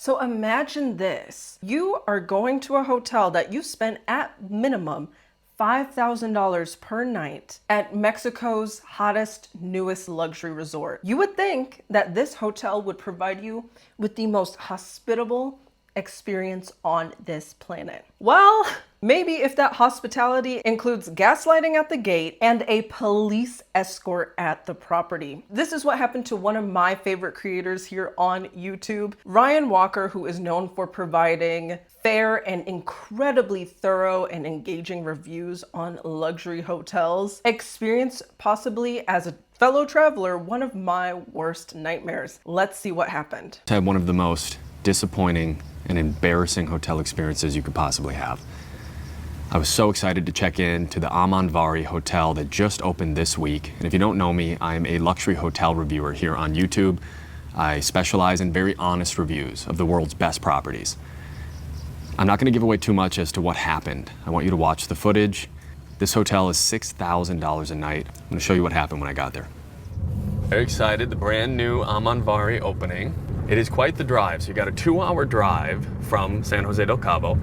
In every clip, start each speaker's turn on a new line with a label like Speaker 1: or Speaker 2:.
Speaker 1: So imagine this. You are going to a hotel that you spent at minimum $5,000 per night at Mexico's hottest, newest luxury resort. You would think that this hotel would provide you with the most hospitable experience on this planet. Well, maybe if that hospitality includes gaslighting at the gate and a police escort at the property. This is what happened to one of my favorite creators here on YouTube, Ryan Walker, who is known for providing fair and incredibly thorough and engaging reviews on luxury hotels. Experienced possibly as a fellow traveler, one of my worst nightmares. Let's see what happened.
Speaker 2: I had one of the most disappointing and embarrassing hotel experiences you could possibly have. I was so excited to check in to the Amanvari Hotel that just opened this week. And if you don't know me, I'm a luxury hotel reviewer here on YouTube. I specialize in very honest reviews of the world's best properties. I'm not going to give away too much as to what happened. I want you to watch the footage. This hotel is $6,000 a night. I'm going to show you what happened when I got there. Very excited, the brand new Amanvari opening. It is quite the drive. So you got a 2-hour drive from San Jose del Cabo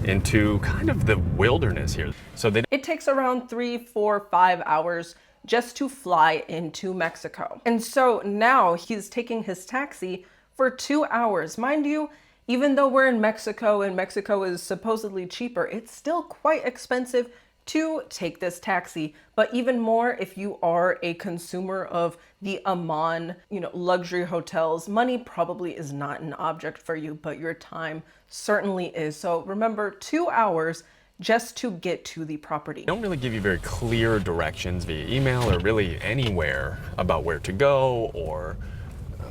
Speaker 2: into kind of the wilderness here. So
Speaker 1: it takes around 3, 4, 5 hours just to fly into Mexico. And so now he's taking his taxi for 2 hours. Mind you, even though we're in Mexico and Mexico is supposedly cheaper, it's still quite expensive to take this taxi. But even more if you are a consumer of the Aman, luxury hotels, money probably is not an object for you, but your time certainly is. So remember, 2 hours just to get to the property.
Speaker 2: They don't really give you very clear directions via email or really anywhere about where to go or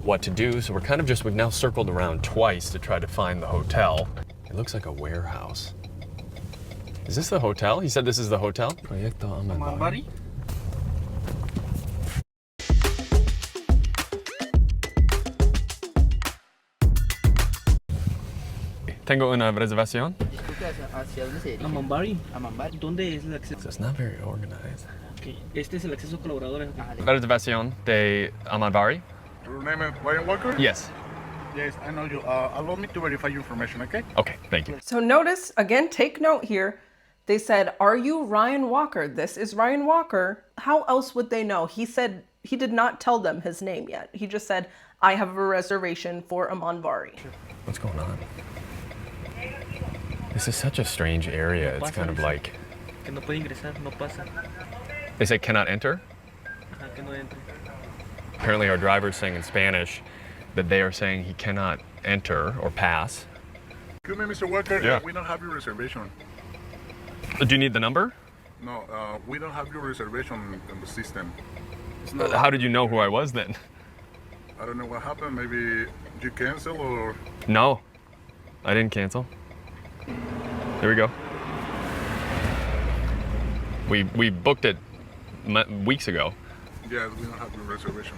Speaker 2: what to do. So we've now circled around twice to try to find the hotel. It looks like a warehouse. Is this the hotel? He said this is the hotel? Proyecto Amanvari. Tengo una reservación.
Speaker 3: ¿Hacia dónde sería? Amanvari. Amanvari. ¿Dónde es el acceso?
Speaker 2: So it's not very organized.
Speaker 3: Okay. Este es el acceso a colaboradores.
Speaker 2: Reservación de Amanvari.
Speaker 4: Your name is Ryan Walker?
Speaker 2: Yes.
Speaker 4: Yes, I know you. Allow me to verify your information, okay?
Speaker 2: Okay, thank you.
Speaker 1: So notice, again, take note here. They said, "Are you Ryan Walker?" This is Ryan Walker. How else would they know? He said he did not tell them his name yet. He just said, "I have a reservation for Amanvari."
Speaker 2: What's going on? This is such a strange area. It's kind of like...
Speaker 3: Que no puede ingresar, no pasa.
Speaker 2: They say cannot enter?
Speaker 3: Ajá, que no entre.
Speaker 2: Apparently our driver's saying in Spanish that they are saying he cannot enter or pass.
Speaker 4: Excuse me, Mr. Walker.
Speaker 2: Yeah.
Speaker 4: We don't have your reservation.
Speaker 2: Do you need the number?
Speaker 4: No, we don't have your reservation in the system.
Speaker 2: How did you know who I was then?
Speaker 4: I don't know what happened. Maybe you cancel or...
Speaker 2: No, I didn't cancel. Here we go. We booked it weeks ago.
Speaker 4: Yes, we don't have your reservation.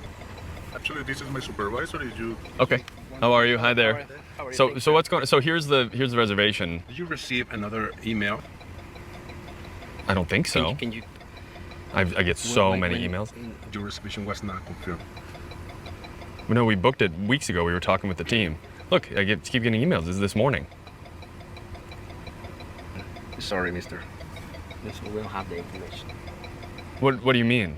Speaker 4: Actually, this is my supervisor. Is you...
Speaker 2: Okay. How are you? Hi there. So what's going? So here's the reservation.
Speaker 5: Did you receive another email?
Speaker 2: I don't think so.
Speaker 5: Can you
Speaker 2: I get so many emails.
Speaker 5: Your reservation was not confirmed.
Speaker 2: No, we booked it weeks ago. We were talking with the team. Look, keep getting emails. This is this morning.
Speaker 5: Sorry, mister.
Speaker 3: Yes, we don't have the information.
Speaker 2: What do you mean?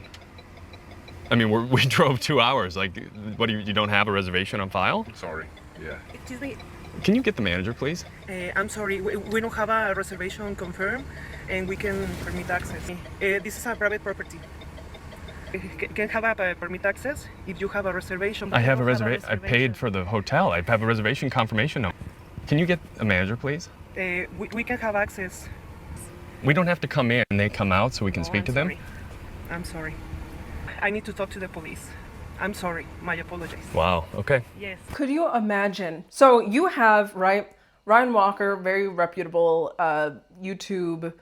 Speaker 2: I mean, we drove 2 hours. Like, what do you don't have a reservation on file?
Speaker 4: Sorry. Yeah.
Speaker 6: Excuse me,
Speaker 2: Can you get the manager, please?
Speaker 6: I'm sorry, we don't have a reservation confirmed and we can permit access. This is a private property. Can have a permit access if you have a reservation.
Speaker 2: I have a reservation. I paid for the hotel. I have a reservation confirmation number. Can you get a manager, please?
Speaker 6: We can have access.
Speaker 2: We don't have to come in and they come out so we can speak to them?
Speaker 6: I'm sorry. I need to talk to the police. I'm sorry. My apologies.
Speaker 2: Wow, okay.
Speaker 6: Yes.
Speaker 1: Could you imagine? So you have, right, Ryan Walker, very reputable YouTube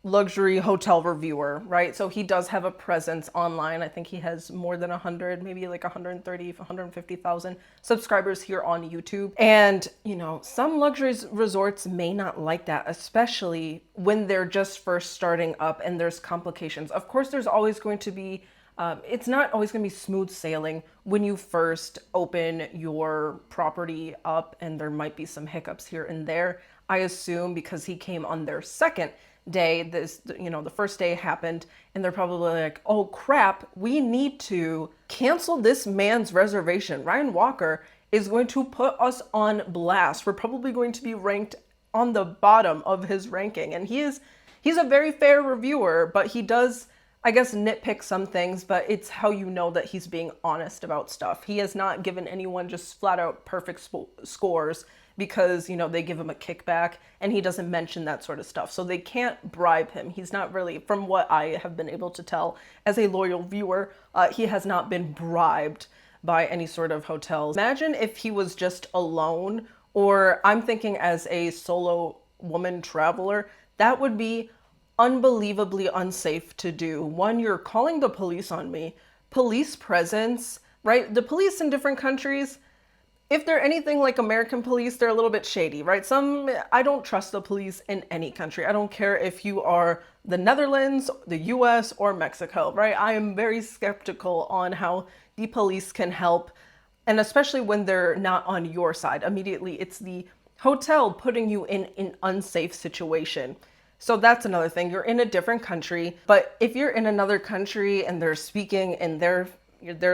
Speaker 1: luxury hotel reviewer, right? So he does have a presence online. I think he has more than 100, maybe like 130, 150,000 subscribers here on YouTube. And, you know, some luxury resorts may not like that, especially when they're just first starting up and there's complications. Of course, there's always going to be It's not always going to be smooth sailing when you first open your property up, and there might be some hiccups here and there. I assume because he came on their second day, the first day happened, and they're probably like, oh crap, we need to cancel this man's reservation. Ryan Walker is going to put us on blast. We're probably going to be ranked on the bottom of his ranking. And he's a very fair reviewer, but he does, I guess, nitpick some things, but it's how you know that he's being honest about stuff. He has not given anyone just flat out perfect scores because, they give him a kickback, and he doesn't mention that sort of stuff. So they can't bribe him. He's not really, from what I have been able to tell as a loyal viewer, he has not been bribed by any sort of hotels. Imagine if he was just alone, or I'm thinking as a solo woman traveler, that would be unbelievably unsafe to do. One, you're calling the police on me. Police presence, right? The police in different countries, if they're anything like American police, they're a little bit shady, right? I don't trust the police in any country. I don't care if you are the Netherlands, the US, or Mexico, right? I am very skeptical on how the police can help, and especially when they're not on your side. Immediately, it's the hotel putting you in an unsafe situation. So that's another thing. You're in a different country, but if you're in another country and they're speaking in their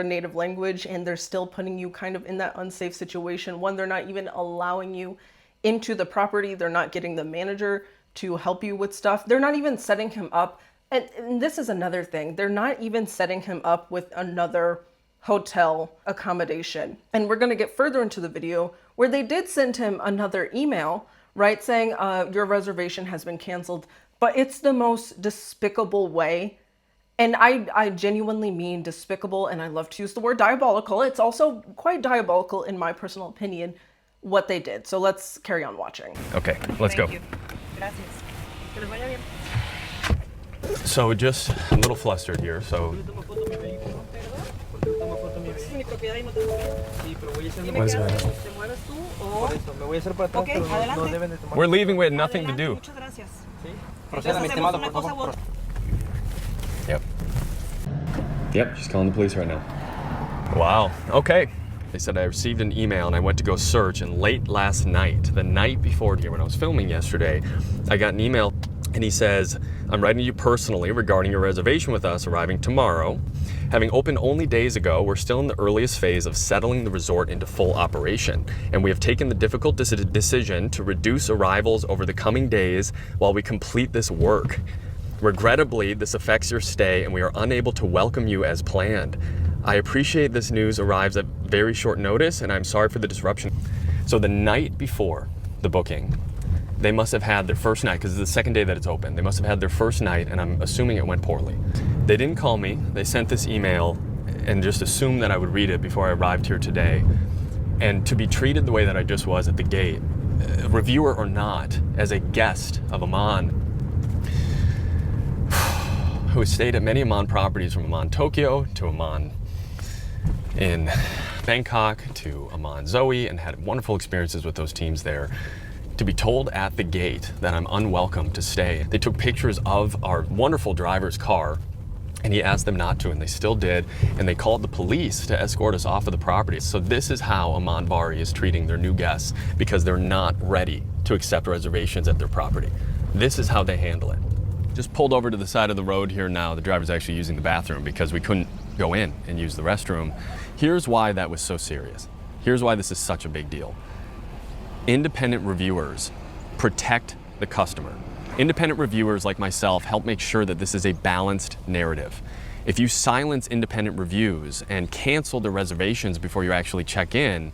Speaker 1: native language and they're still putting you kind of in that unsafe situation, one, they're not even allowing you into the property. They're not getting the manager to help you with stuff. They're not even setting him up. And this is another thing. They're not even setting him up with another hotel accommodation. And we're going to get further into the video where they did send him another email, right, saying your reservation has been canceled. But it's the most despicable way. And I genuinely mean despicable, and I love to use the word diabolical. It's also quite diabolical, in my personal opinion, what they did. So let's carry on watching.
Speaker 2: Okay, let's go.
Speaker 6: Thank you. Gracias. Que les vaya bien.
Speaker 2: So just a little flustered here, so
Speaker 6: Es mi propiedad y no te mueves.
Speaker 3: Sí, pero voy a hacer
Speaker 2: What is going on?
Speaker 6: ¿Te mueves tú o...?
Speaker 3: por eso. Me voy a hacer para atrás,
Speaker 6: Ok,
Speaker 3: pero no
Speaker 6: adelante.
Speaker 3: deben de tomar.
Speaker 2: we're leaving with nothing to
Speaker 6: Adelante,
Speaker 2: do.
Speaker 6: Muchas gracias.
Speaker 3: Sí.
Speaker 6: Entonces
Speaker 3: Proceda, mi
Speaker 6: hacemos
Speaker 3: estimado,
Speaker 6: una
Speaker 3: por
Speaker 6: cosa
Speaker 3: favor.
Speaker 2: Yep, she's calling the police right now. Wow, okay. They said I received an email and I went to go search, and late last night, the night before here when I was filming yesterday, I got an email and he says, I'm writing to you personally regarding your reservation with us arriving tomorrow. Having opened only days ago, we're still in the earliest phase of settling the resort into full operation, and we have taken the difficult decision to reduce arrivals over the coming days while we complete this work. Regrettably, this affects your stay and we are unable to welcome you as planned. I appreciate this news arrives at very short notice and I'm sorry for the disruption. So the night before the booking, they must have had their first night, because it's the second day that it's open. They must have had their first night, and I'm assuming it went poorly. They didn't call me. They sent this email and just assumed that I would read it before I arrived here today. And to be treated the way that I just was at the gate, reviewer or not, as a guest of Aman, who has stayed at many Aman properties, from Aman Tokyo to Aman in Bangkok to Aman Zoe, and had wonderful experiences with those teams there, to be told at the gate that I'm unwelcome to stay. They took pictures of our wonderful driver's car and he asked them not to, and they still did, and they called the police to escort us off of the property. So this is how Aman Vari is treating their new guests, because they're not ready to accept reservations at their property. This is how they handle it. Just pulled over to the side of the road here now. The driver's actually using the bathroom because we couldn't go in and use the restroom. Here's why that was so serious. Here's why this is such a big deal. Independent reviewers protect the customer. Independent reviewers like myself help make sure that this is a balanced narrative. If you silence independent reviews and cancel the reservations before you actually check in,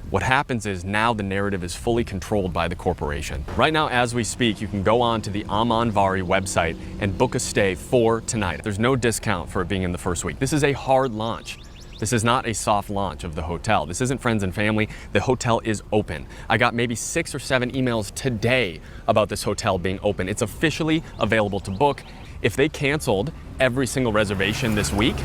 Speaker 2: what happens is now the narrative is fully controlled by the corporation. Right now, as we speak, you can go on to the Aman Vari website and book a stay for tonight. There's no discount for it being in the first week. This is a hard launch. This is not a soft launch of the hotel. This isn't friends and family. The hotel is open. I got maybe 6 or 7 emails today about this hotel being open. It's officially available to book. If they canceled every single reservation this week,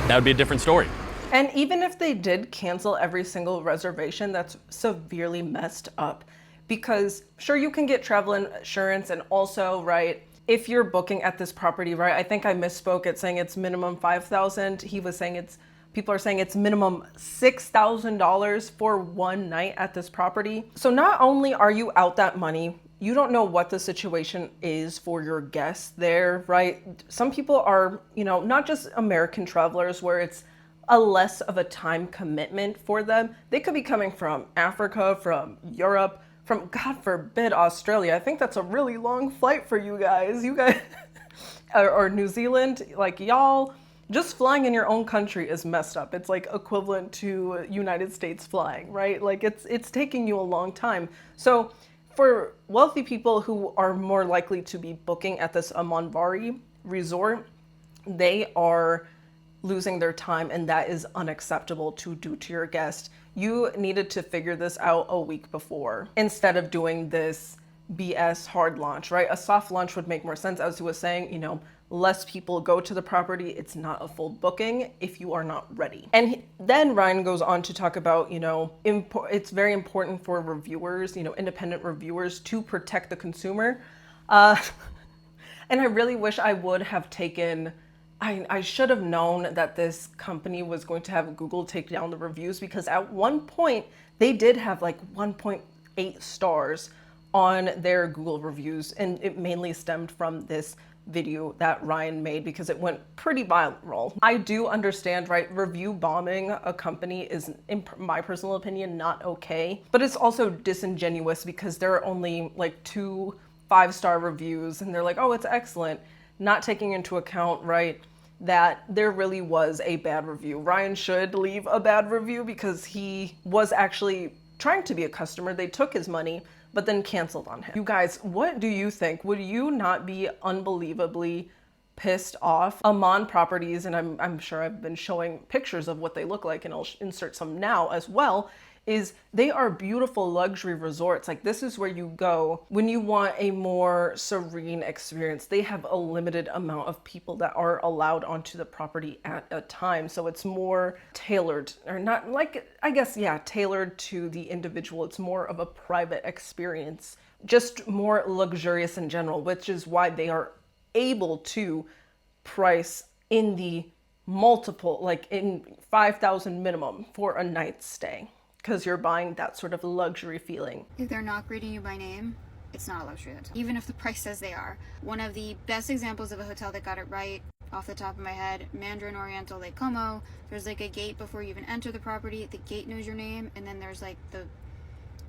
Speaker 2: that would be a different story.
Speaker 1: And even if they did cancel every single reservation, that's severely messed up, because sure, you can get travel insurance, and also, right, if you're booking at this property, right? I think I misspoke at saying it's minimum 5,000. He was saying people are saying it's minimum $6,000 for one night at this property. So not only are you out that money, you don't know what the situation is for your guests there, right? Some people are, not just American travelers where it's a less of a time commitment for them. They could be coming from Africa, from Europe, from, God forbid, Australia. I think that's a really long flight for you guys. Or New Zealand, like y'all, just flying in your own country is messed up. It's like equivalent to United States flying, right? Like it's taking you a long time. So for wealthy people who are more likely to be booking at this Amanvari resort, they are losing their time, and that is unacceptable to do to your guest. You needed to figure this out a week before instead of doing this BS hard launch, right? A soft launch would make more sense. As he was saying, less people go to the property. It's not a full booking if you are not ready. And then Ryan goes on to talk about, it's very important for reviewers, independent reviewers, to protect the consumer. And I really wish I would have taken I should have known that this company was going to have Google take down the reviews, because at one point they did have like 1.8 stars on their Google reviews, and it mainly stemmed from this video that Ryan made because it went pretty viral. I do understand, right? Review bombing a company is, in my personal opinion, not okay, but it's also disingenuous because there are only like 2 5-star reviews and they're like, oh, it's excellent, not taking into account, right, that there really was a bad review. Ryan should leave a bad review because he was actually trying to be a customer. They took his money, but then canceled on him. You guys, what do you think? Would you not be unbelievably pissed off? Aman Properties, and I'm sure I've been showing pictures of what they look like, and I'll insert some now as well, is they are beautiful luxury resorts. Like, this is where you go when you want a more serene experience. They have a limited amount of people that are allowed onto the property at a time. So it's more tailored, or not like, I guess, yeah, tailored to the individual. It's more of a private experience, just more luxurious in general, which is why they are able to price in the multiple, like in 5,000 minimum for a night's stay, because you're buying that sort of luxury feeling.
Speaker 7: If they're not greeting you by name, it's not a luxury hotel, even if the price says they are. One of the best examples of a hotel that got it right, off the top of my head, Mandarin Oriental Lake Como. There's like a gate before you even enter the property. The gate knows your name, and then there's like the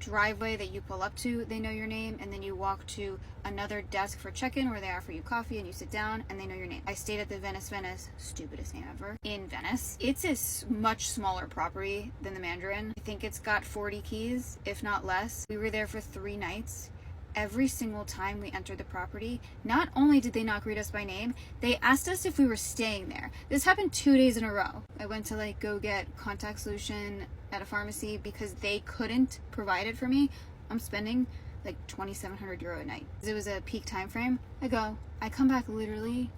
Speaker 7: driveway that you pull up to, they know your name, and then you walk to another desk for check-in where they offer you coffee and you sit down and they know your name. I stayed at the Venice, stupidest name ever, in Venice. It's a much smaller property than the Mandarin. I think it's got 40 keys, if not less. We were there for 3 nights. Every single time we entered the property, not only did they not greet us by name, they asked us if we were staying there. This happened 2 days in a row. I went to go get contact solution at a pharmacy because they couldn't provide it for me. I'm spending like 2,700 euro a night. It was a peak time frame. I come back literally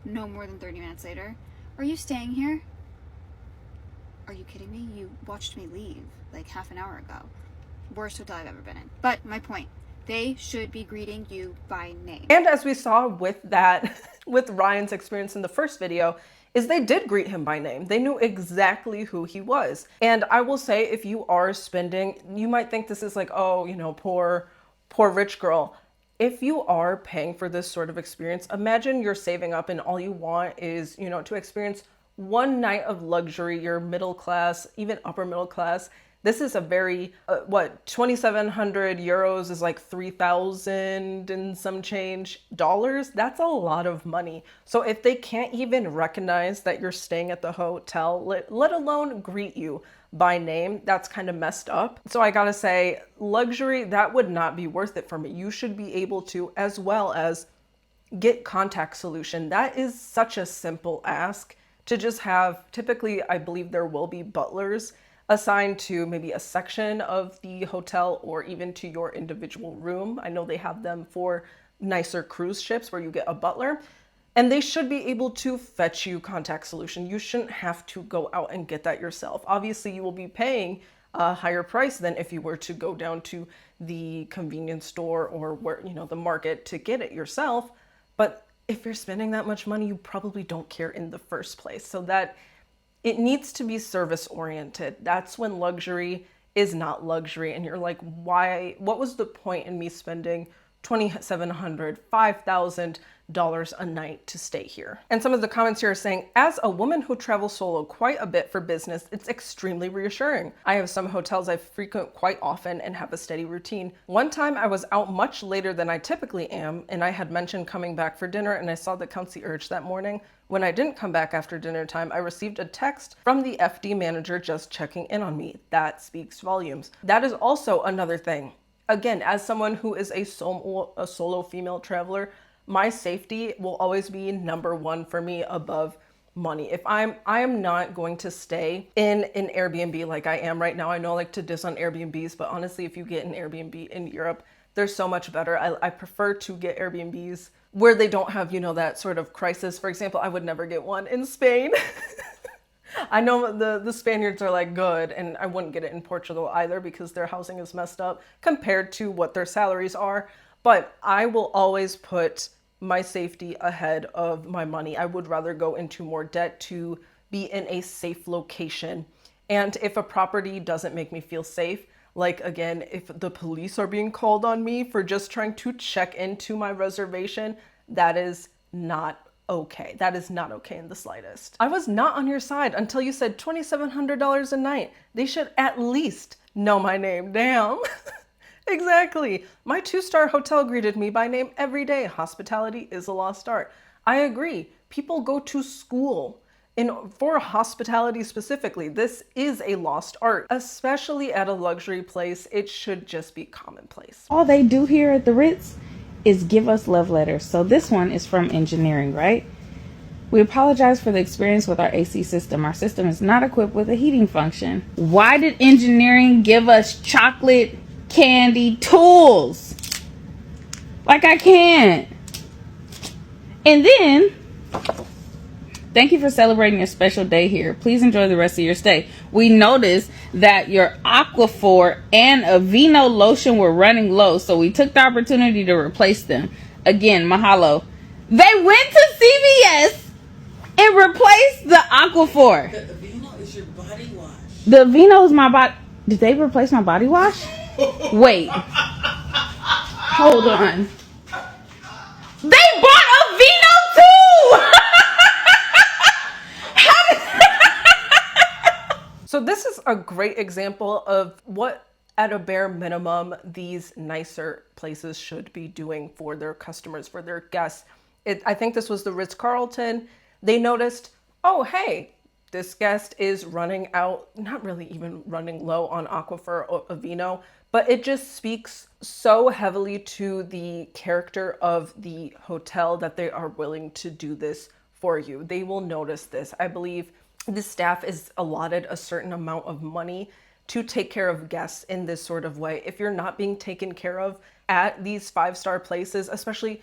Speaker 7: no more than 30 minutes later. Are you staying here? Are you kidding me? You watched me leave like half an hour ago. Worst hotel I've ever been in. But my point, they should be greeting you by name.
Speaker 1: And as we saw with with Ryan's experience in the first video, is they did greet him by name. They knew exactly who he was. And I will say, if you are spending, you might think this is like, oh, poor rich girl. If you are paying for this sort of experience, imagine you're saving up and all you want is, to experience one night of luxury. You're middle class, even upper middle class. This is a very, 2,700 euros is like 3,000 and some change dollars. That's a lot of money. So if they can't even recognize that you're staying at the hotel, let alone greet you by name, that's kind of messed up. So I gotta say, luxury, that would not be worth it for me. You should be able to, as well as get contact solution. That is such a simple ask to just have. Typically, I believe there will be butlers assigned to maybe a section of the hotel or even to your individual room. I know they have them for nicer cruise ships where you get a butler, and they should be able to fetch you contact solution. You shouldn't have to go out and get that yourself. Obviously, you will be paying a higher price than if you were to go down to the convenience store or where, the market to get it yourself. But if you're spending that much money, you probably don't care in the first place. So that it needs to be service oriented. That's when luxury is not luxury. And you're like, why? What was the point in me spending $2,700, $5,000 a night to stay here? And some of the comments here are saying, as a woman who travels solo quite a bit for business, it's extremely reassuring. I have some hotels I frequent quite often and have a steady routine. One time I was out much later than I typically am, and I had mentioned coming back for dinner, and I saw the concierge that morning. When I didn't come back after dinner time, I received a text from the FD manager just checking in on me. That speaks volumes. That is also another thing. Again, as someone who is a solo female traveler, my safety will always be number one for me above money. If I am not going to stay in an Airbnb like I am right now. I know I like to diss on Airbnbs, but honestly, if you get an Airbnb in Europe, they're so much better. I prefer to get Airbnbs where they don't have, that sort of crisis. For example, I would never get one in Spain. I know the Spaniards are like good, and I wouldn't get it in Portugal either because their housing is messed up compared to what their salaries are. But I will always put my safety ahead of my money. I would rather go into more debt to be in a safe location. And if a property doesn't make me feel safe, like again, if the police are being called on me for just trying to check into my reservation, that is not okay. That is not okay in the slightest. I was not on your side until you said $2,700 a night. They should at least know my name. Damn. Exactly. My 2-star hotel greeted me by name every day. Hospitality is a lost art. I agree. People go to school for hospitality specifically. This is a lost art, especially at a luxury place. It should just be commonplace.
Speaker 8: All they do here at the Ritz is give us love letters. So this one is from engineering, right? We apologize for the experience with our AC system. Our system is not equipped with a heating function. Why did engineering give us chocolate candy tools? Like I can't. And then, thank you for celebrating your special day here. Please enjoy the rest of your stay. We noticed that your Aquaphor and Aveeno lotion were running low, so we took the opportunity to replace them. Again, mahalo. They went to CVS and replaced the Aquaphor.
Speaker 3: The Aveeno is your body wash.
Speaker 8: The Aveeno is my body. Did they replace my body wash? Wait. Hold on. They bought Aveeno too!
Speaker 1: So this is a great example of what, at a bare minimum, these nicer places should be doing for their customers, for their guests. I think this was the Ritz-Carlton. They noticed, oh, hey, this guest is running out, not really even running low on Aquaphor or Aveeno, but it just speaks so heavily to the character of the hotel that they are willing to do this for you. They will notice this. I believe the staff is allotted a certain amount of money to take care of guests in this sort of way. If you're not being taken care of at these 5-star places, especially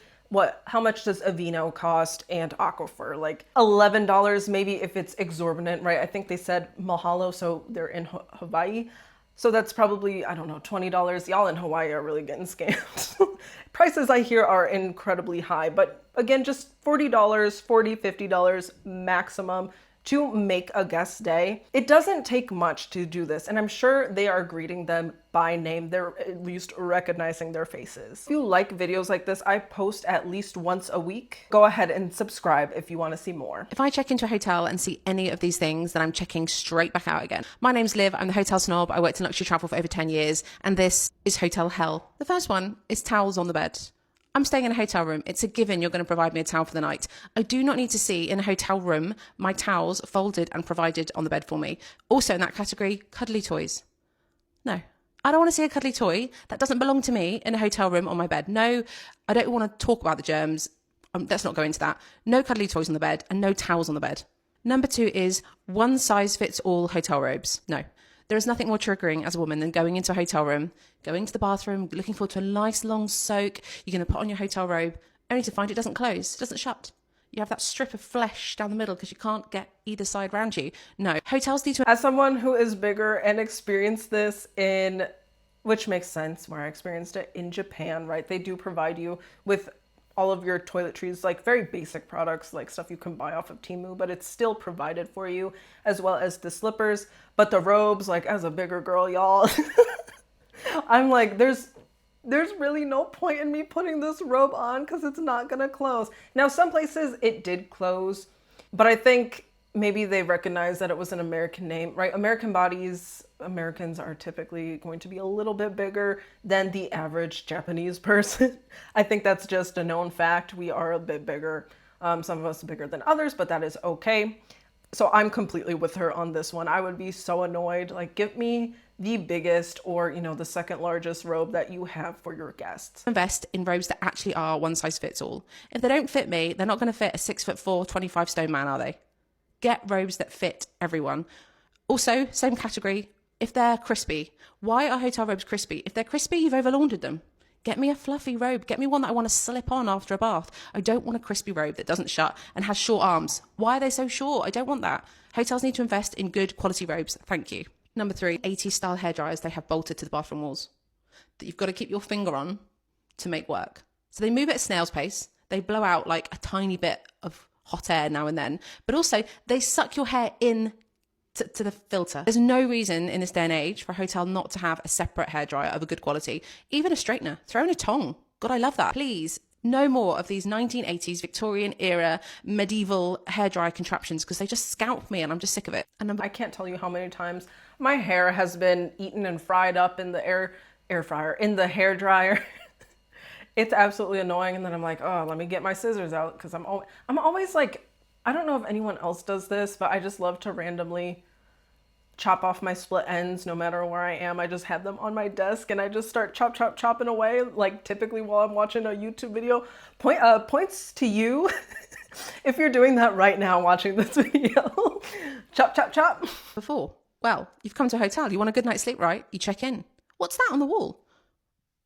Speaker 1: how much does Aveeno cost and Aquaphor? Like $11 maybe if it's exorbitant, right? I think they said mahalo, so they're in Hawaii. So that's probably, I don't know, $20. Y'all in Hawaii are really getting scammed. Prices I hear are incredibly high, but again, just $40, $40, $50 maximum to make a guest day. It doesn't take much to do this, and I'm sure they are greeting them by name. They're at least recognizing their faces. If you like videos like this, I post at least once a week. Go ahead and subscribe if you want to see more.
Speaker 9: If I check into a hotel and see any of these things, then I'm checking straight back out again. My name's Liv, I'm the hotel snob. I worked in luxury travel for over 10 years, and this is hotel hell. The first one is towels on the bed. I'm staying in a hotel room. It's a given you're going to provide me a towel for the night. I do not need to see in a hotel room my towels folded and provided on the bed for me. Also in that category, cuddly toys. No, I don't want to see a cuddly toy that doesn't belong to me in a hotel room on my bed. No, I don't want to talk about the germs. Let's not go into that. No cuddly toys on the bed and no towels on the bed. Number 2 is one size fits all hotel robes. No. There is nothing more triggering as a woman than going into a hotel room, going to the bathroom, looking forward to a nice long soak. You're going to put on your hotel robe, only to find it doesn't close, it doesn't shut. You have that strip of flesh down the middle because you can't get either side around you. No, hotels need to...
Speaker 1: As someone who is bigger and experienced this which makes sense, where I experienced it in Japan, right? They do provide you with all of your toiletries, like very basic products, like stuff you can buy off of Temu, but it's still provided for you, as well as the slippers. But the robes, like as a bigger girl, y'all, I'm like, there's really no point in me putting this robe on because it's not gonna close. Now, some places it did close, but I think maybe they recognized that it was an American name, right? American bodies, Americans are typically going to be a little bit bigger than the average Japanese person. I think that's just a known fact. We are a bit bigger. Some of us bigger than others, but that is okay. So I'm completely with her on this one. I would be so annoyed. Like, give me the biggest or, you know, the second largest robe that you have for your guests.
Speaker 9: Invest in robes that actually are one size fits all. If they don't fit me, they're not going to fit a 6'4", 25 stone man, are they? Get robes that fit everyone. Also, same category, if they're crispy. Why are hotel robes crispy? If they're crispy, you've overlaundered them. Get me a fluffy robe. Get me one that I want to slip on after a bath. I don't want a crispy robe that doesn't shut and has short arms. Why are they so short? I don't want that. Hotels need to invest in good quality robes. Thank you. Number 3, 80s style hairdryers they have bolted to the bathroom walls that you've got to keep your finger on to make work. So they move at a snail's pace. They blow out like a tiny bit of hot air now and then, but also they suck your hair in to the filter. There's no reason in this day and age for a hotel not to have a separate hairdryer of a good quality, even a straightener. Throw in a tong. God, I love that. Please, no more of these 1980s Victorian era medieval hairdryer contraptions because they just scalp me and I'm just sick of it. And
Speaker 1: I can't tell you how many times my hair has been eaten and fried up in the air fryer, in the hair dryer. It's absolutely annoying. And then I'm like, oh, let me get my scissors out because I'm always like, I don't know if anyone else does this, but I just love to randomly chop off my split ends no matter where I am. I just have them on my desk and I just start chopping away, like typically while I'm watching a YouTube video. Points to you if you're doing that right now watching this video. Chop.
Speaker 9: before, well, you've come to a hotel. You want a good night's sleep, right? You check in. What's that on the wall?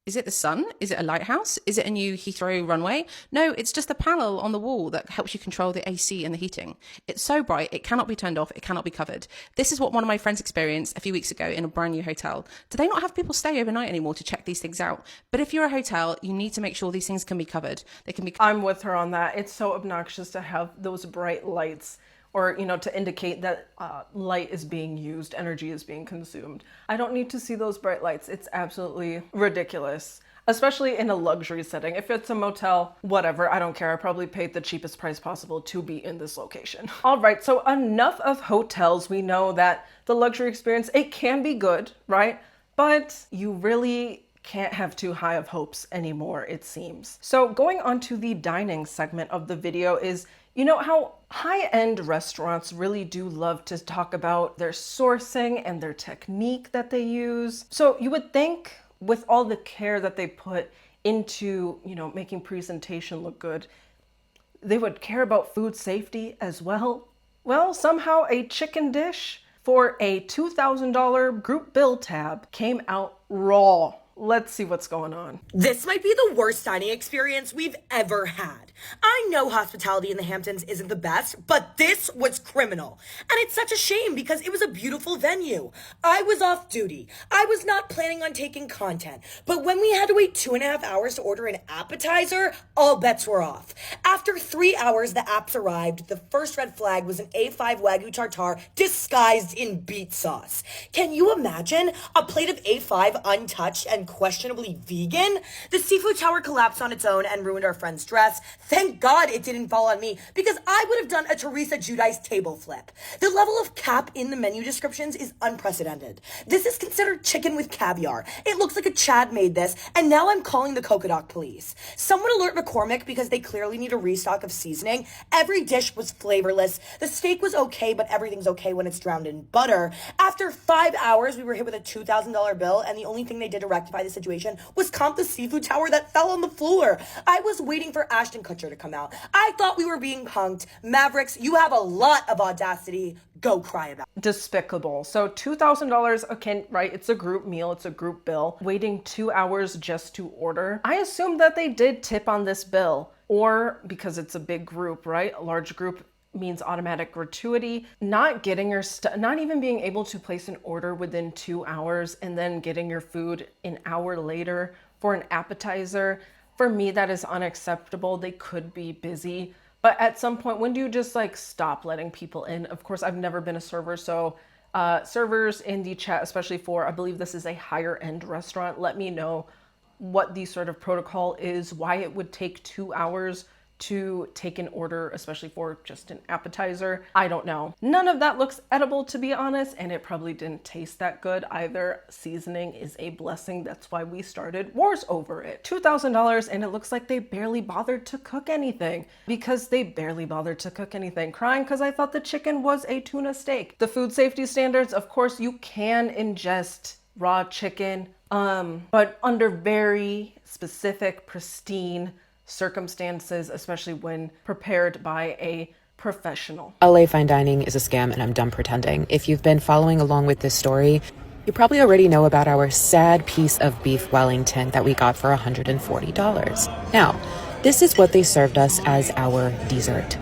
Speaker 9: Is it the sun? Is it a lighthouse? Is it a new Heathrow runway? No, it's just a panel on the wall that helps you control the AC and the heating. It's so bright, it cannot be turned off, it cannot be covered. This is what one of my friends experienced a few weeks ago in a brand new hotel. Do they not have people stay overnight anymore to check these things out? But if you're a hotel, you need to make sure these things can be covered. They can be.
Speaker 1: I'm with her on that. It's so obnoxious to have those bright lights, or, you know, to indicate that light is being used, energy is being consumed. I don't need to see those bright lights. It's absolutely ridiculous, especially in a luxury setting. If it's a motel, whatever, I don't care. I probably paid the cheapest price possible to be in this location. All right, so enough of hotels. We know that the luxury experience, it can be good, right? But you really can't have too high of hopes anymore, it seems. So going on to the dining segment of the video is, you know how high-end restaurants really do love to talk about their sourcing and their technique that they use. So you would think with all the care that they put into, you know, making presentation look good, they would care about food safety as well. Well, somehow a chicken dish for a $2,000 group bill tab came out raw. Let's see what's going on.
Speaker 10: This might be the worst dining experience we've ever had. I know hospitality in the Hamptons isn't the best, but this was criminal. And it's such a shame because it was a beautiful venue. I was off duty. I was not planning on taking content. But when we had to wait 2.5 hours to order an appetizer, all bets were off. After 3 hours, the apps arrived. The first red flag was an A5 Wagyu tartare disguised in beet sauce. Can you imagine a plate of A5 untouched and questionably vegan? The seafood tower collapsed on its own and ruined our friend's dress. Thank God it didn't fall on me because I would have done a Teresa Giudice table flip. The level of cap in the menu descriptions is unprecedented. This is considered chicken with caviar. It looks like a Chad made this, and now I'm calling the Cocodoc police. Someone alert McCormick because they clearly need a restock of seasoning. Every dish was flavorless. The steak was okay, but everything's okay when it's drowned in butter. After 5 hours, we were hit with a $2,000 bill, and the only thing they did to rectify the situation was comp the seafood tower that fell on the floor. I was waiting for Ashton Kutcher to come out. I thought we were being punked. Mavericks, you have a lot of audacity. Go cry about it.
Speaker 1: Despicable. So $2,000, okay, right, it's a group meal, it's a group bill. Waiting 2 hours just to order. I assume that they did tip on this bill, or because it's a big group, right? A large group means automatic gratuity. Not getting your not even being able to place an order within 2 hours and then getting your food an hour later for an appetizer. For me, that is unacceptable. They could be busy, but at some point, when do you just like stop letting people in? Of course, I've never been a server, so servers in the chat, especially for, I believe this is a higher end restaurant, let me know what the sort of protocol is, why it would take 2 hours to take an order, especially for just an appetizer. I don't know. None of that looks edible, to be honest, and it probably didn't taste that good either. Seasoning is a blessing. That's why we started wars over it. $2,000, and it looks like they barely bothered to cook anything, because they barely bothered to cook anything. Crying because I thought the chicken was a tuna steak. The food safety standards, of course, you can ingest raw chicken, but under very specific, pristine circumstances, especially when prepared by a professional.
Speaker 11: LA Fine Dining is a scam, and I'm done pretending. If you've been following along with this story, you probably already know about our sad piece of beef Wellington that we got for $140. Now, this is what they served us as our dessert.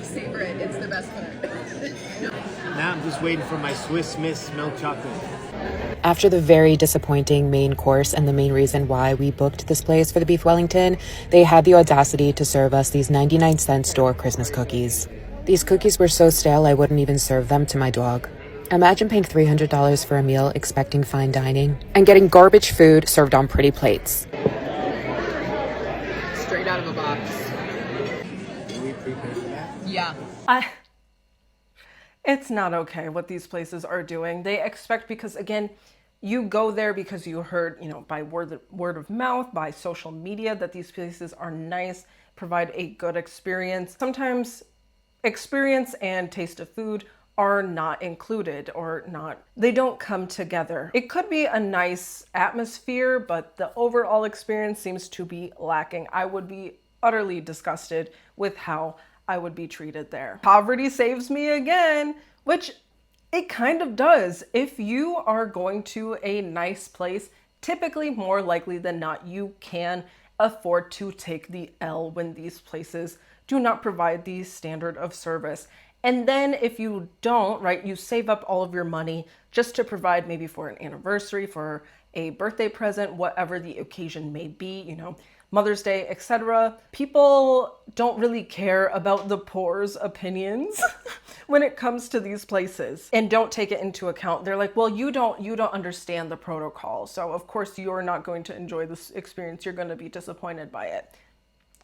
Speaker 9: Savor it. It's the best part.
Speaker 3: Now I'm just waiting for my Swiss Miss milk chocolate.
Speaker 11: After the very disappointing main course and the main reason why we booked this place for the beef Wellington, they had the audacity to serve us these 99-cent store Christmas cookies. These cookies were so stale I wouldn't even serve them to my dog. Imagine paying $300 for a meal expecting fine dining and getting garbage food served on pretty plates.
Speaker 9: Straight out of a box.
Speaker 3: Can we prepare for that?
Speaker 9: Yeah.
Speaker 1: It's not okay what these places are doing. They expect, because again, you go there because you heard, by word of mouth, by social media, that these places are nice, provide a good experience. Sometimes experience and taste of food are not included, or not, they don't come together. It could be a nice atmosphere, but the overall experience seems to be lacking. I would be utterly disgusted with how I would be treated there. Poverty saves me again, which it kind of does. If you are going to a nice place, typically more likely than not, you can afford to take the L when these places do not provide the standard of service. And then if you don't, right, you save up all of your money just to provide maybe for an anniversary, for a birthday present, whatever the occasion may be, Mother's Day, etc. People don't really care about the poor's opinions when it comes to these places, and don't take it into account. They're like, well, you don't understand the protocol, so of course you're not going to enjoy this experience. You're going to be disappointed by it.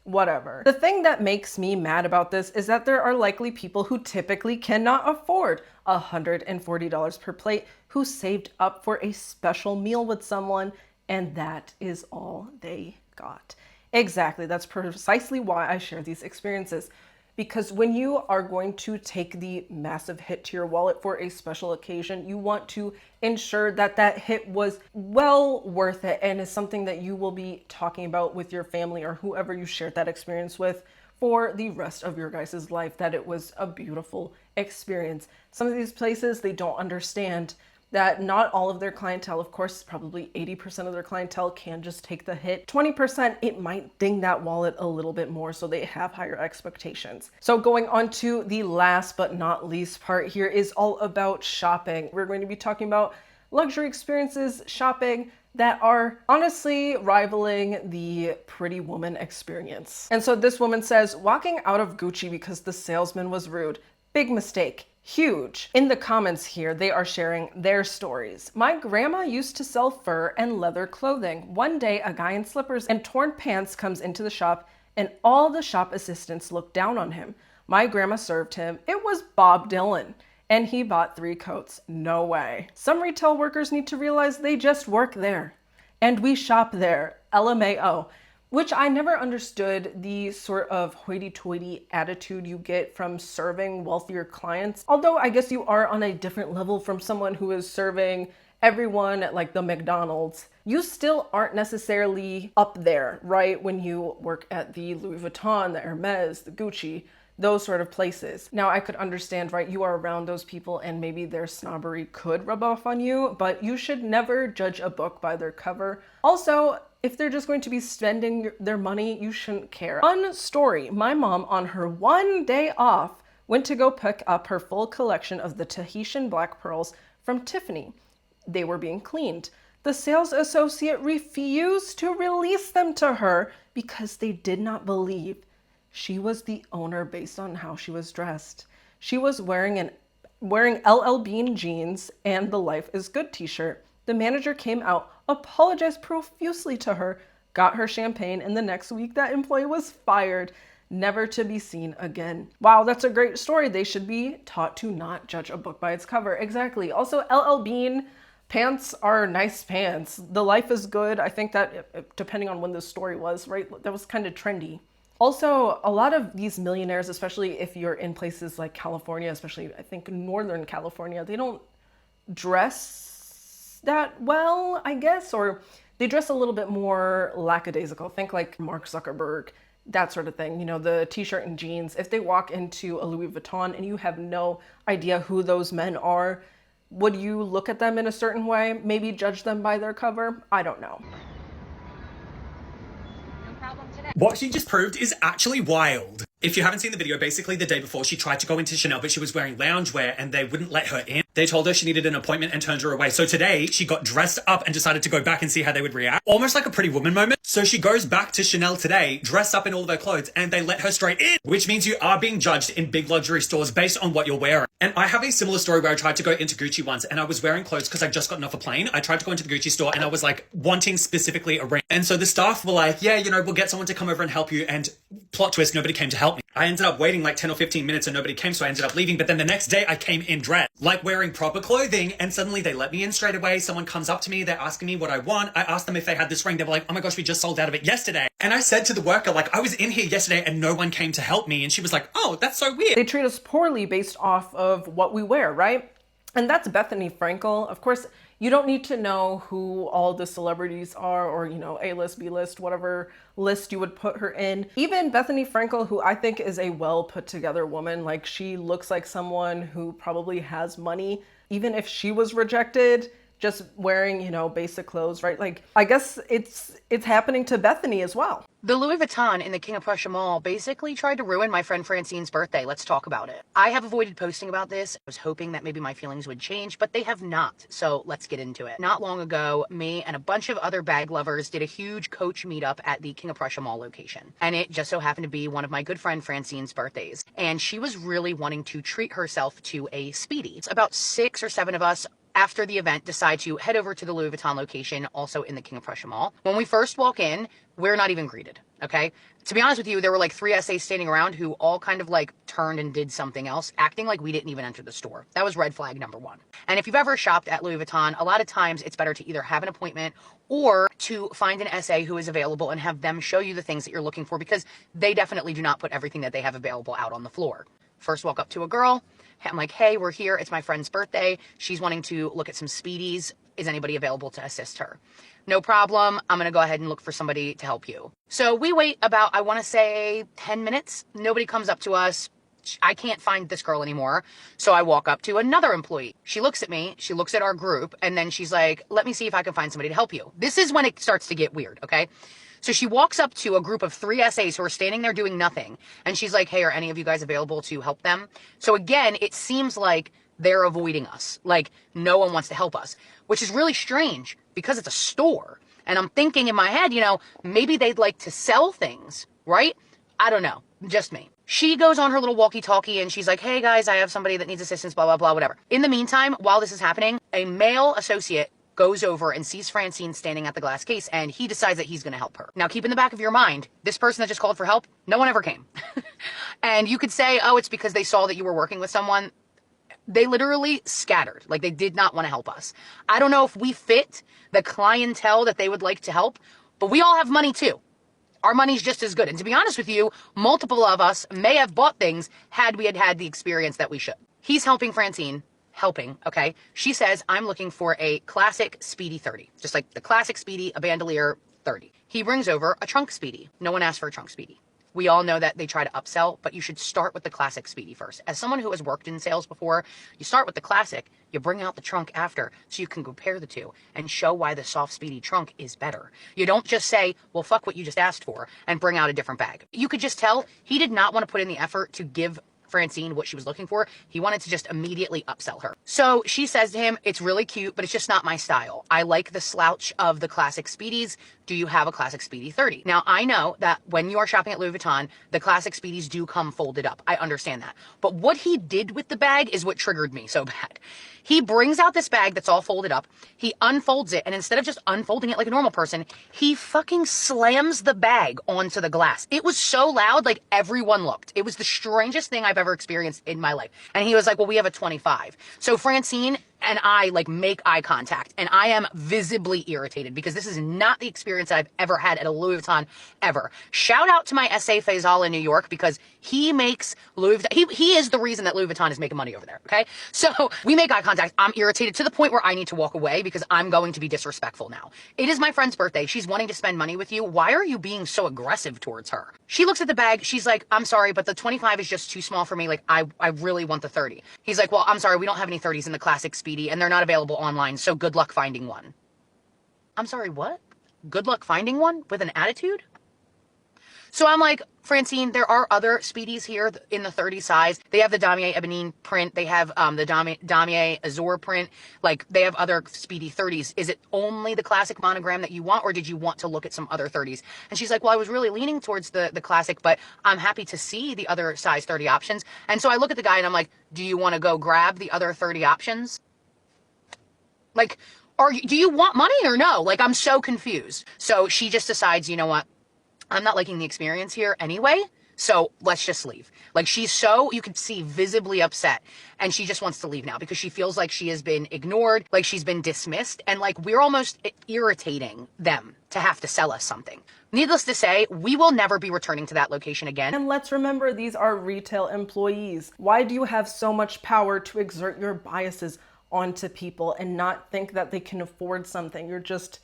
Speaker 1: Whatever. The thing that makes me mad about this is that there are likely people who typically cannot afford $140 per plate, who saved up for a special meal with someone, and that is all they got. Exactly. That's precisely why I share these experiences. Because when you are going to take the massive hit to your wallet for a special occasion, you want to ensure that that hit was well worth it, and is something that you will be talking about with your family or whoever you shared that experience with for the rest of your guys' life, that it was a beautiful experience. Some of these places, they don't understand that not all of their clientele, of course, probably 80% of their clientele can just take the hit. 20%, it might ding that wallet a little bit more, so they have higher expectations. So going on to the last but not least part here is all about shopping. We're going to be talking about luxury experiences, shopping, that are honestly rivaling the Pretty Woman experience. And so this woman says, walking out of Gucci because the salesman was rude. Big mistake. Huge. In the comments here, they are sharing their stories. My grandma used to sell fur and leather clothing. One day, a guy in slippers and torn pants comes into the shop, and all the shop assistants looked down on him. My grandma served him. It was Bob Dylan, and he bought 3 coats. No way. Some retail workers need to realize they just work there, and we shop there. LMAO. Which I never understood the sort of hoity-toity attitude you get from serving wealthier clients. Although I guess you are on a different level from someone who is serving everyone at like the McDonald's. You still aren't necessarily up there, right? When you work at the Louis Vuitton, the Hermes, the Gucci, those sort of places. Now I could understand, right? You are around those people and maybe their snobbery could rub off on you, but you should never judge a book by their cover. Also, if they're just going to be spending their money, you shouldn't care. Fun story, my mom on her one day off went to go pick up her full collection of the Tahitian black pearls from Tiffany. They were being cleaned. The sales associate refused to release them to her because they did not believe she was the owner based on how she was dressed. She was wearing LL Bean jeans and the Life is Good t-shirt. The manager came out, apologized profusely to her, got her champagne, and the next week that employee was fired, never to be seen again. Wow, that's a great story. They should be taught to not judge a book by its cover. Exactly. Also, LL Bean pants are nice pants. The Life is Good. I think that depending on when this story was, right, that was kind of trendy. Also, a lot of these millionaires, especially if you're in places like California, especially I think Northern California, they don't dress that well, I guess, or they dress a little bit more lackadaisical. Think like Mark Zuckerberg, that sort of thing. You know, the t-shirt and jeans. If they walk into a Louis Vuitton and you have no idea who those men are, would you look at them in a certain way? Maybe judge them by their cover? I don't know.
Speaker 12: What she just proved is actually wild. If you haven't seen the video, basically the day before she tried to go into Chanel, but she was wearing loungewear and they wouldn't let her in. They told her she needed an appointment and turned her away. So today she got dressed up and decided to go back and see how they would react. Almost like a Pretty Woman moment. So she goes back to Chanel today, dressed up in all of her clothes, and they let her straight in, which means you are being judged in big luxury stores based on what you're wearing. And I have a similar story where I tried to go into Gucci once and I was wearing clothes because I just gotten off a plane. I tried to go into the Gucci store and I was like wanting specifically a ring. And so the staff were like, yeah, you know, we'll get someone to come over and help you. And plot twist, nobody came to help me. I ended up waiting like 10 or 15 minutes and nobody came, so I ended up leaving. But then the next day I came in dressed, like wearing proper clothing, and suddenly they let me in straight away. Someone comes up to me, they're asking me what I want. I asked them if they had this ring. They were like, oh my gosh, we just sold out of it yesterday. And I said to the worker, like, I was in here yesterday and no one came to help me. And she was like, oh, that's so weird.
Speaker 1: They treat us poorly based off of what we wear, right? And that's Bethany Frankel. Of course, you don't need to know who all the celebrities are, or, you know, A-list, B-list, whatever list you would put her in. Even Bethany Frankel, who I think is a well put together woman, like she looks like someone who probably has money. Even if she was rejected, just wearing, you know, basic clothes, right? Like, I guess it's happening to Bethany as well.
Speaker 13: The Louis Vuitton in the King of Prussia Mall basically tried to ruin my friend Francine's birthday. Let's talk about it. I have avoided posting about this. I was hoping that maybe my feelings would change, but they have not. So let's get into it. Not long ago, me and a bunch of other bag lovers did a huge Coach meetup at the King of Prussia Mall location. And it just so happened to be one of my good friend Francine's birthdays. And she was really wanting to treat herself to a Speedy. It's about 6 or 7 of us after the event decide to head over to the Louis Vuitton location, also in the King of Prussia Mall. When we first walk in, we're not even greeted, okay? To be honest with you, there were like 3 SAs standing around who all kind of like turned and did something else, acting like we didn't even enter the store. That was red flag number 1. And if you've ever shopped at Louis Vuitton, a lot of times it's better to either have an appointment or to find an SA who is available and have them show you the things that you're looking for, because they definitely do not put everything that they have available out on the floor. First walk up to a girl, I'm like, hey, we're here. It's my friend's birthday. She's wanting to look at some Speedies. Is anybody available to assist her? No problem. I'm going to go ahead and look for somebody to help you. So we wait about, I want to say 10 minutes. Nobody comes up to us. I can't find this girl anymore. So I walk up to another employee. She looks at me. She looks at our group. And then she's like, let me see if I can find somebody to help you. This is when it starts to get weird. Okay. So she walks up to a group of 3 SAs who are standing there doing nothing. And she's like, hey, are any of you guys available to help them? So again, it seems like they're avoiding us. Like no one wants to help us, which is really strange because it's a store. And I'm thinking in my head, you know, maybe they'd like to sell things, right? I don't know. Just me. She goes on her little walkie-talkie and she's like, hey guys, I have somebody that needs assistance, blah, blah, blah, whatever. In the meantime, while this is happening, a male associate goes over and sees Francine standing at the glass case, and he decides that he's going to help her. Now, keep in the back of your mind, this person that just called for help, no one ever came. And you could say, oh, it's because they saw that you were working with someone. They literally scattered. Like, they did not want to help us. I don't know if we fit the clientele that they would like to help, but we all have money too. Our money's just as good. And to be honest with you, multiple of us may have bought things had we had the experience that we should. He's helping Francine. Helping, okay? She says, I'm looking for a classic Speedy 30. Just like the classic Speedy, a bandolier 30. He brings over a trunk Speedy. No one asked for a trunk Speedy. We all know that they try to upsell, but you should start with the classic Speedy first. As someone who has worked in sales before, you start with the classic, you bring out the trunk after, so you can compare the two and show why the soft Speedy trunk is better. You don't just say, well, fuck what you just asked for, and bring out a different bag. You could just tell he did not want to put in the effort to give Francine what she was looking for. He wanted to just immediately upsell her. So she says to him, it's really cute, but it's just not my style. I like the slouch of the classic Speedies. Do you have a classic Speedy 30? Now, I know that when you are shopping at Louis Vuitton, the classic Speedies do come folded up. I understand that. But what he did with the bag is what triggered me so bad. He brings out this bag that's all folded up. He unfolds it, and instead of just unfolding it like a normal person, he fucking slams the bag onto the glass. It was so loud, like everyone looked. It was the strangest thing I've ever experienced in my life. And he was like, well, we have a 25. So Francine and I like make eye contact, and I am visibly irritated because this is not the experience that I've ever had at a Louis Vuitton ever. Shout out to my SA Faisal in New York because he makes Louis Vuitton, he is the reason that Louis Vuitton is making money over there, okay? So we make eye contact. I'm irritated to the point where I need to walk away because I'm going to be disrespectful now. It is my friend's birthday. She's wanting to spend money with you. Why are you being so aggressive towards her? She looks at the bag. She's like, I'm sorry, but the 25 is just too small for me. Like, I really want the 30. He's like, well, I'm sorry, we don't have any 30s in the classic Speedy, and they're not available online, so good luck finding one. I'm sorry, what? Good luck finding one with an attitude? So I'm like, Francine, there are other Speedies here in the 30 size. They have the Damier Ebonine print. They have the Damier Azur print. Like, they have other Speedy 30s. Is it only the classic monogram that you want, or did you want to look at some other 30s? And she's like, well, I was really leaning towards the classic, but I'm happy to see the other size 30 options. And so I look at the guy and I'm like, do you want to go grab the other 30 options? Like, do you want money or no? Like, I'm so confused. So she just decides, you know what? I'm not liking the experience here anyway, so let's just leave. Like, she's so, you could see, visibly upset, and she just wants to leave now because she feels like she has been ignored, like she's been dismissed, and like we're almost irritating them to have to sell us something. Needless to say, we will never be returning to that location again.
Speaker 1: And let's remember, these are retail employees. Why do you have so much power to exert your biases onto people and not think that they can afford something? You're just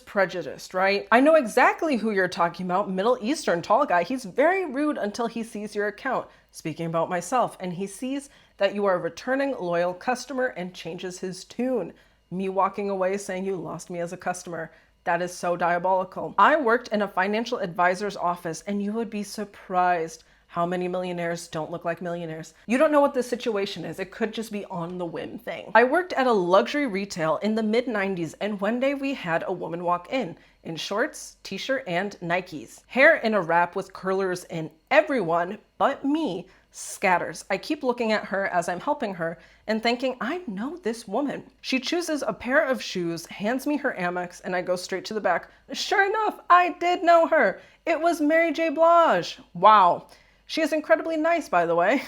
Speaker 1: prejudiced, right? I know exactly who you're talking about. Middle Eastern tall guy. He's very rude until he sees your account. Speaking about myself, and he sees that you are a returning loyal customer and changes his tune. Me walking away saying you lost me as a customer. That is so diabolical. I worked in a financial advisor's office, and you would be surprised how many millionaires don't look like millionaires. You don't know what the situation is. It could just be on the whim thing. I worked at a luxury retail in the mid-90s, and one day we had a woman walk in shorts, t-shirt, and Nikes. Hair in a wrap with curlers in. Everyone but me scatters. I keep looking at her as I'm helping her and thinking, I know this woman. She chooses a pair of shoes, hands me her Amex, and I go straight to the back. Sure enough, I did know her. It was Mary J. Blige. Wow. She is incredibly nice, by the way.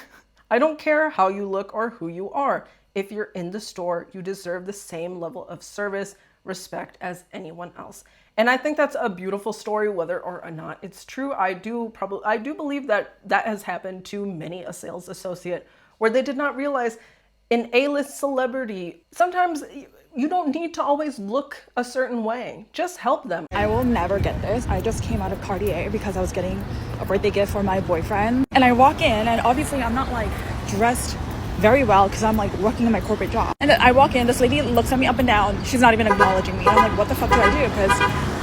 Speaker 1: I don't care how you look or who you are. If you're in the store, you deserve the same level of service, respect as anyone else. And I think that's a beautiful story, whether or not it's true. I do believe that has happened to many a sales associate where they did not realize an A-list celebrity, sometimes you don't need to always look a certain way. Just help them.
Speaker 14: I will never get this. I just came out of Cartier because I was getting a birthday gift for my boyfriend. And I walk in, and obviously I'm not like dressed very well because I'm like working in my corporate job. And then I walk in, this lady looks at me up and down. She's not even acknowledging me. And I'm like, what the fuck do I do? Because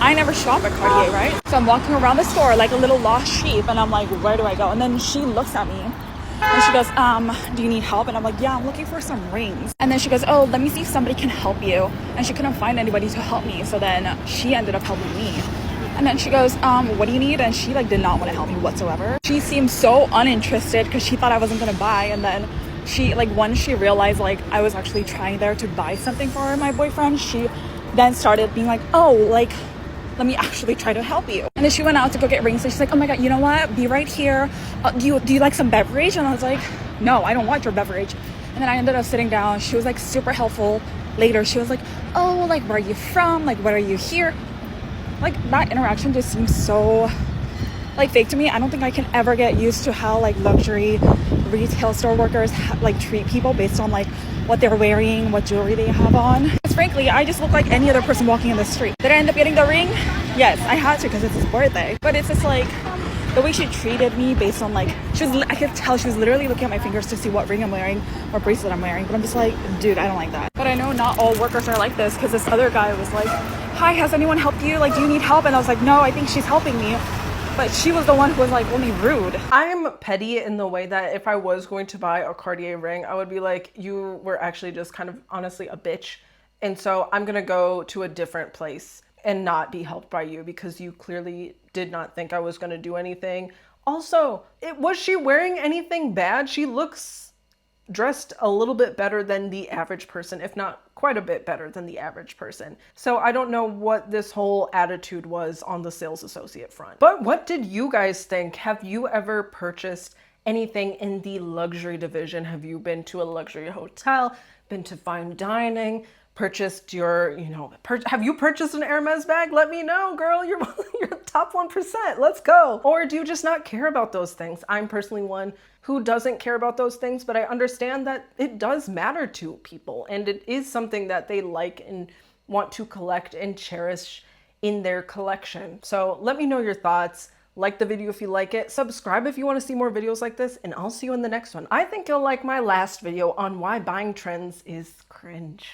Speaker 14: I never shop at Cartier, right? So I'm walking around the store like a little lost sheep, and I'm like, where do I go? And then she looks at me and she goes, do you need help? And I'm like, yeah, I'm looking for some rings. And then she goes, oh, let me see if somebody can help you. And she couldn't find anybody to help me. So then she ended up helping me. And then she goes, what do you need? And she like did not want to help me whatsoever. She seemed so uninterested because she thought I wasn't going to buy. And then she, like, once she realized like I was actually trying there to buy something for my boyfriend, she then started being like, oh, like, let me actually try to help you. And then she went out to go get rings, and she's like, oh my god, you know what, be right here. Do you like some beverage? And I was like, no, I don't want your beverage. And then I ended up sitting down. She was like super helpful. Later she was like, oh, like, where are you from, like, what are you here? Like, that interaction just seems so like fake to me. I don't think I can ever get used to how like luxury retail store workers like treat people based on like what they're wearing, what jewelry they have on. Because frankly, I just look like any other person walking in the street. Did I end up getting the ring? Yes, I had to because it's his birthday. But it's just like the way she treated me based on like, I could tell she was literally looking at my fingers to see what ring I'm wearing or bracelet I'm wearing. But I'm just like, dude, I don't like that. But I know not all workers are like this, because this other guy was like, hi, has anyone helped you? Like, do you need help? And I was like, no, I think she's helping me. But she was the one who was like only rude.
Speaker 1: I'm petty in the way that if I was going to buy a Cartier ring, I would be like, you were actually just kind of honestly a bitch. And so I'm gonna go to a different place and not be helped by you because you clearly did not think I was gonna do anything. Also, was she wearing anything bad? She looks dressed a little bit better than the average person, if not quite a bit better than the average person. So I don't know what this whole attitude was on the sales associate front. But what did you guys think? Have you ever purchased anything in the luxury division? Have you been to a luxury hotel, been to fine dining, purchased your, have you purchased an Hermes bag? Let me know, girl. You're top 1%. Let's go. Or do you just not care about those things? I'm personally one who doesn't care about those things, but I understand that it does matter to people and it is something that they like and want to collect and cherish in their collection. So let me know your thoughts. Like the video if you like it, subscribe if you want to see more videos like this, and I'll see you in the next one. I think you'll like my last video on why buying trends is cringe.